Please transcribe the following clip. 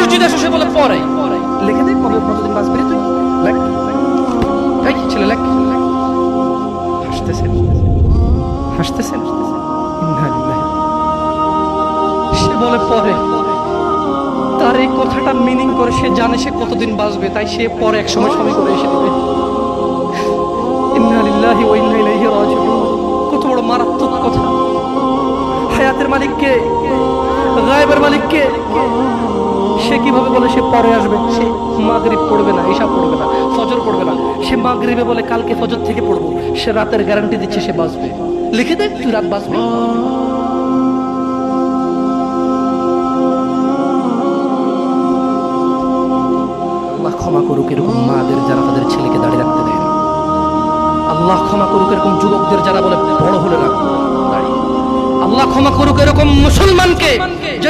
মসজিদে এসে সে বলে পরে লিখে দে কবে কতদিন বাঁচবি রে তুই, লেখ এই ছেলে লেখ। হাসতেছেন হাসতেছেন, সে বলে পরে। তার এই কথাটা মিনিং করে সে জানে সে কতদিন বাঁচবে, তাই সে পরে এক সময় সময় করে এসে দিবে। ইন্না লিল্লাহি ওয়া ইন্না ইলাইহি রাজিউন। কত বড় মারাত্মক কথা। হায়াতের মালিককে, গায়েবের মালিককে সে কিভাবে বলে সে পরে আসবে? সে মাগরিব পড়বে না, ইশা পড়বে না, ফজর পড়বে না, সে মাগরিবে বলে কালকে ফজর থেকে পড়বো। সে রাতের গ্যারান্টি দিচ্ছে সে বাঁচবে। লিখে দে তুই রাত বাঁচবি। আল্লাহ ক্ষমা করুক এরকম মাদের যারা তাদের ছেলেকে দাঁড়িয়ে রাখতে দেয় না। আল্লাহ ক্ষমা করুক এরকম যুবকদের যারা বলে বড় হলে রাখবো দাঁড়িয়ে। আল্লাহ ক্ষমা করুক এরকম মুসলমানকে যে